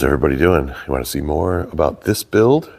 How's everybody doing? You want to see more about this build?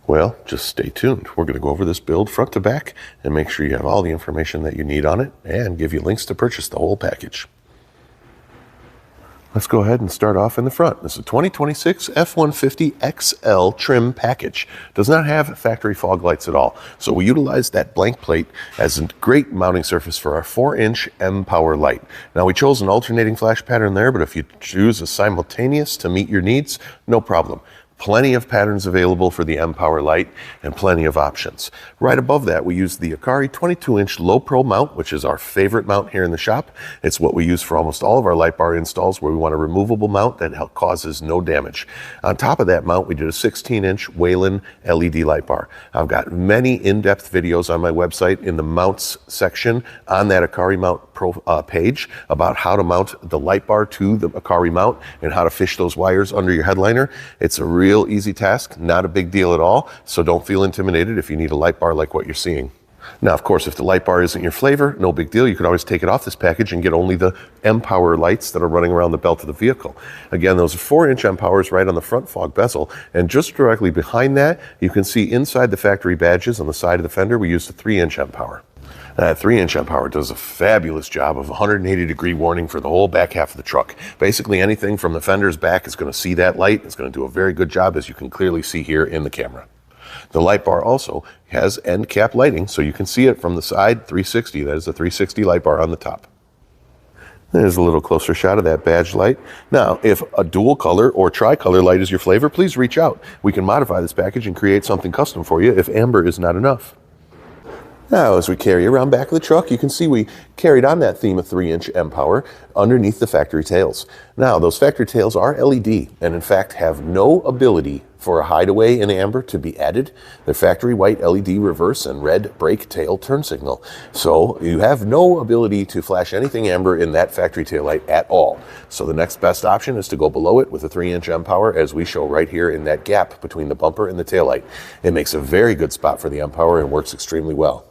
Well, just stay tuned. We're going to go over this build front to back and make sure you have all the information that you need on it and give you links to purchase the whole package. Let's go ahead and start off in the front. This is a 2026 F150 XL trim package. Does not have factory fog lights at all. So we utilize that blank plate as a great mounting surface for our 4-inch Mpower light. Now we chose an alternating flash pattern there, but if you choose a simultaneous to meet your needs, no problem. Plenty of patterns available for the Mpower light and plenty of options. Right above that, we use the Acari 22-inch low pro mount, which is our favorite mount here in the shop. It's what we use for almost all of our light bar installs where we want a removable mount that causes no damage. On top of that mount, we did a 16-inch Whelen LED light bar. I've got many in-depth videos on my website in the mounts section on that Acari mount page about how to mount the light bar to the Acari mount and how to fish those wires under your headliner. It's a real easy task, not a big deal at all, so don't feel intimidated if you need a light bar like what you're seeing. Now, of course, if the light bar isn't your flavor, no big deal. You could always take it off this package and get only the Mpower lights that are running around the belt of the vehicle. Again, those are 4-inch Mpowers right on the front fog bezel, and just directly behind that, you can see inside the factory badges on the side of the fender, we used a 3-inch Mpower. That 3-inch Mpower does a fabulous job of 180-degree warning for the whole back half of the truck. Basically, anything from the fender's back is going to see that light. It's going to do a very good job, as you can clearly see here in the camera. The light bar also has end cap lighting, so you can see it from the side 360. That is a 360 light bar on the top. There's a little closer shot of that badge light. Now, if a dual color or tricolor light is your flavor, please reach out. We can modify this package and create something custom for you if amber is not enough. Now, as we carry around back of the truck, you can see we carried on that theme of 3-inch Mpower underneath the factory tails. Now, those factory tails are LED and in fact have no ability for a hideaway in amber to be added. They're factory white LED reverse and red brake tail turn signal. So you have no ability to flash anything amber in that factory tail light at all. So the next best option is to go below it with a 3-inch Mpower, as we show right here in that gap between the bumper and the tail light. It makes a very good spot for the Mpower and works extremely well.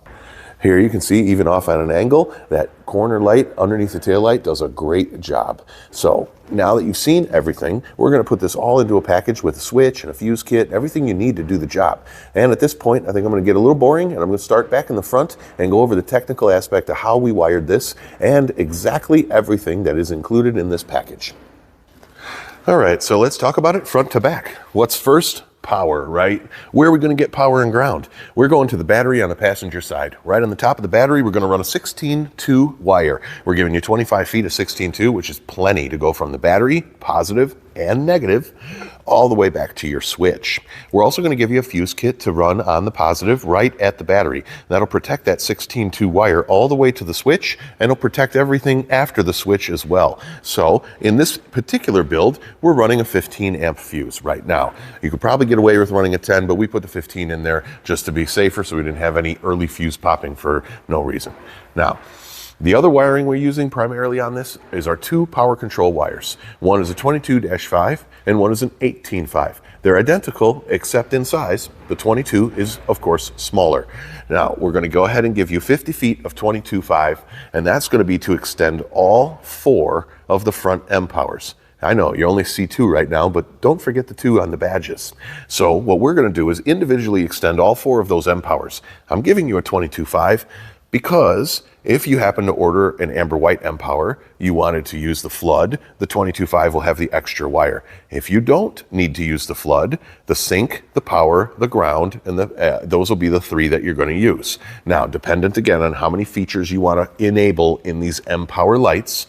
Here you can see, even off at an angle, that corner light underneath the taillight does a great job. So now that you've seen everything, we're going to put this all into a package with a switch and a fuse kit, everything you need to do the job. And at this point, I think I'm going to get a little boring, and I'm going to start back in the front and go over the technical aspect of how we wired this and exactly everything that is included in this package. All right, so let's talk about it front to back. What's first? Power, right? Where are we going to get power and ground? We're going to the battery on the passenger side. Right on the top of the battery, we're going to run a 16-2 wire. We're giving you 25 feet of 16-2, which is plenty to go from the battery, positive and negative, all the way back to your switch. We're also going to give you a fuse kit to run on the positive right at the battery. That'll protect that 16-2 wire all the way to the switch, and it'll protect everything after the switch as well. So in this particular build, we're running a 15 amp fuse right now. You could probably get away with running a 10, but we put the 15 in there just to be safer, so we didn't have any early fuse popping for no reason. Now, the other wiring we're using primarily on this is our 2 power control wires. One is a 22-5 and one is an 18-5. They're identical except in size. The 22 is, of course, smaller. Now, we're going to go ahead and give you 50 feet of 22-5, and that's going to be to extend all 4 of the front Mpowers. I know you only see 2 right now, but don't forget the 2 on the badges. So what we're going to do is individually extend all 4 of those Mpowers. I'm giving you a 22-5 because if you happen to order an amber white Mpower, you wanted to use the flood, the 22-5 will have the extra wire. If you don't need to use the flood, the sync, the power, the ground, and those will be the 3 that you're going to use. Now, dependent again on how many features you want to enable in these Mpower lights,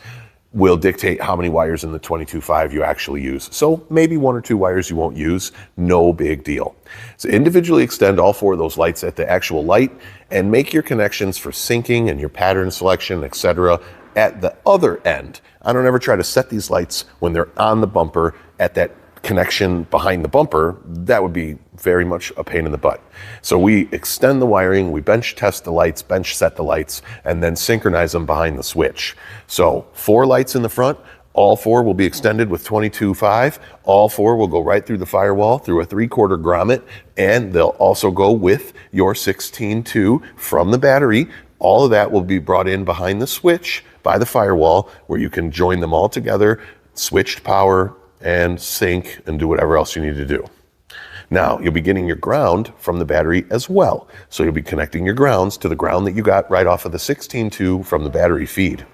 will dictate how many wires in the 22-5 you actually use. So maybe 1 or 2 wires you won't use, no big deal. So individually extend all 4 of those lights at the actual light and make your connections for syncing and your pattern selection, etc. at the other end. I don't ever try to set these lights when they're on the bumper at that connection behind the bumper. That would be very much a pain in the butt. So we extend the wiring, we bench test the lights, bench set the lights, and then synchronize them behind the switch. So 4 lights in the front, all 4 will be extended with 22-5. All 4 will go right through the firewall through a 3/4 grommet, and they'll also go with your 16-2 from the battery All of that will be brought in behind the switch by the firewall, where you can join them all together, switch to power and sync and do whatever else you need to do. Now, you'll be getting your ground from the battery as well. So you'll be connecting your grounds to the ground that you got right off of the 16.2 from the battery feed.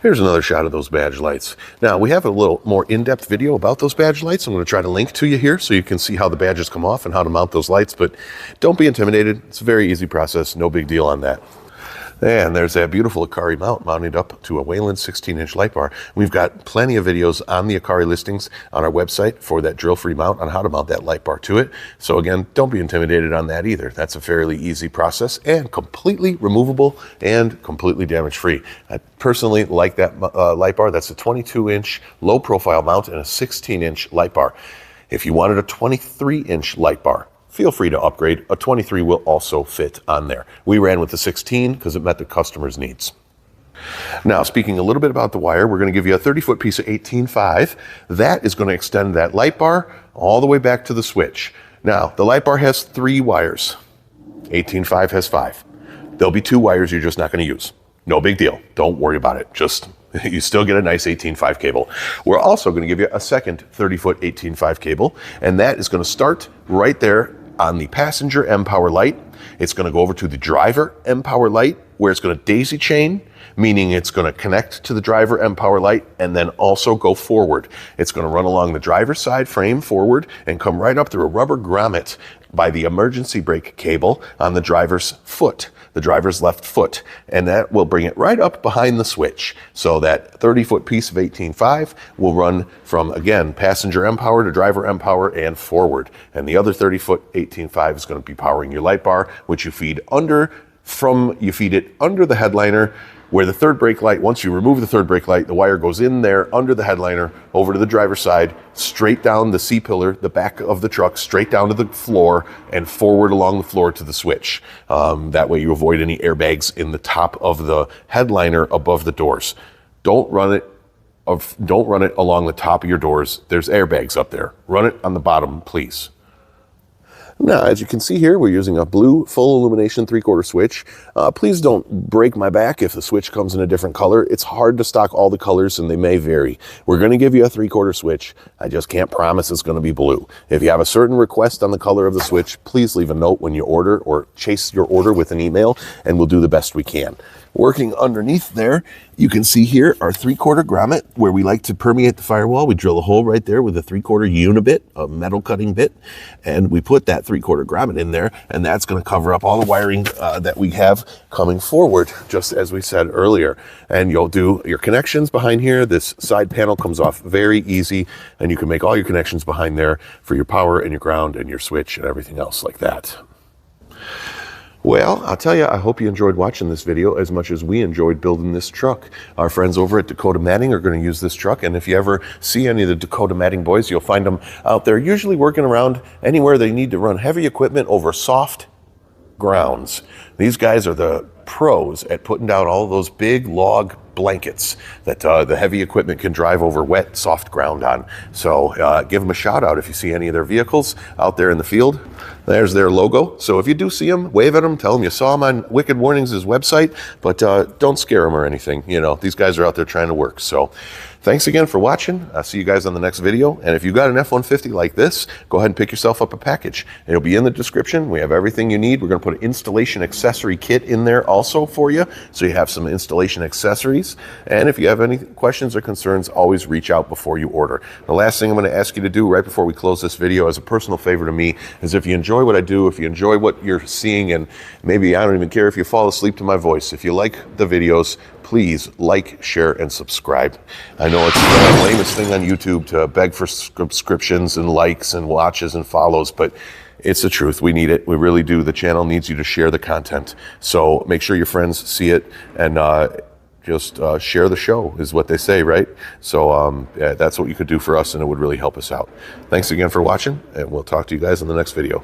Here's another shot of those badge lights. Now, we have a little more in-depth video about those badge lights. I'm going to try to link to you here so you can see how the badges come off and how to mount those lights, but don't be intimidated. It's a very easy process. No big deal on that. And there's that beautiful Acari mount mounted up to a Whelen 16-inch light bar. We've got plenty of videos on the Acari listings on our website for that drill-free mount on how to mount that light bar to it. So again, don't be intimidated on that either. That's a fairly easy process and completely removable and completely damage-free. I personally like that light bar. That's a 22-inch low-profile mount and a 16-inch light bar. If you wanted a 23-inch light bar, feel free to upgrade. A 23 will also fit on there. We ran with the 16 because it met the customer's needs. Now, speaking a little bit about the wire, we're going to give you a 30-foot piece of 18.5. That is going to extend that light bar all the way back to the switch. Now, the light bar has 3 wires. 18.5 has 5. There'll be 2 wires you're just not going to use. No big deal. Don't worry about it. You still get a nice 18.5 cable. We're also going to give you a second 30-foot 18.5 cable, and that is going to start right there on the passenger Mpower light. It's going to go over to the driver Mpower light, where it's going to daisy chain, meaning it's going to connect to the driver Mpower light and then also go forward. It's going to run along the driver's side frame forward and come right up through a rubber grommet by the emergency brake cable on the driver's foot, the driver's left foot, and that will bring it right up behind the switch. So that 30-foot piece of 18.5 will run from, again, passenger Mpower to driver Mpower and forward. And the other 30-foot 18.5 is going to be powering your light bar, which you feed it under the headliner, where the third brake light, once you remove the third brake light, the wire goes in there under the headliner, over to the driver's side, straight down the C-pillar, the back of the truck, straight down to the floor, and forward along the floor to the switch. That way you avoid any airbags in the top of the headliner above the doors. Don't run it along the top of your doors. There's airbags up there. Run it on the bottom, please. Now, as you can see here, we're using a blue full illumination 3/4 switch. Please don't break my back if the switch comes in a different color. It's hard to stock all the colors and they may vary. We're going to give you a 3/4 switch. I just can't promise it's going to be blue. If you have a certain request on the color of the switch, please leave a note when you order or chase your order with an email and we'll do the best we can. Working underneath there, you can see here our 3/4 grommet, where we like to permeate the firewall. We drill a hole right there with a 3/4 unibit, a metal cutting bit, and we put that 3/4 grommet in there, and that's going to cover up all the wiring that we have coming forward, just as we said earlier. And you'll do your connections behind here. This side panel comes off very easy, and you can make all your connections behind there for your power and your ground and your switch and everything else like that. Well, I'll tell you, I hope you enjoyed watching this video as much as we enjoyed building this truck. Our friends over at Dakota Matting are going to use this truck, and if you ever see any of the Dakota Matting boys, you'll find them out there usually working around anywhere they need to run heavy equipment over soft grounds. These guys are the pros at putting down all those big log blankets that the heavy equipment can drive over wet, soft ground on. So give them a shout out if you see any of their vehicles out there in the field. There's their logo. So if you do see them, wave at them, tell them you saw them on Wicked Warnings' website, but don't scare them or anything. You know, these guys are out there trying to work. So thanks again for watching. I'll see you guys on the next video. And if you've got an F-150 like this, go ahead and pick yourself up a package. It'll be in the description. We have everything you need. We're going to put an installation accessory kit in there also for you, so you have some installation accessories. And if you have any questions or concerns, always reach out before you order. The last thing I'm going to ask you to do right before we close this video, as a personal favor to me, is if you enjoy what I do, if you enjoy what you're seeing, and maybe I don't even care if you fall asleep to my voice, if you like the videos, please like, share, and subscribe. I know it's the lamest thing on YouTube to beg for subscriptions and likes and watches and follows, but it's the truth. We need it. We really do. The channel needs you to share the content. So make sure your friends see it, and just share the show is what they say, right? So yeah, that's what you could do for us, and it would really help us out. Thanks again for watching, and we'll talk to you guys in the next video.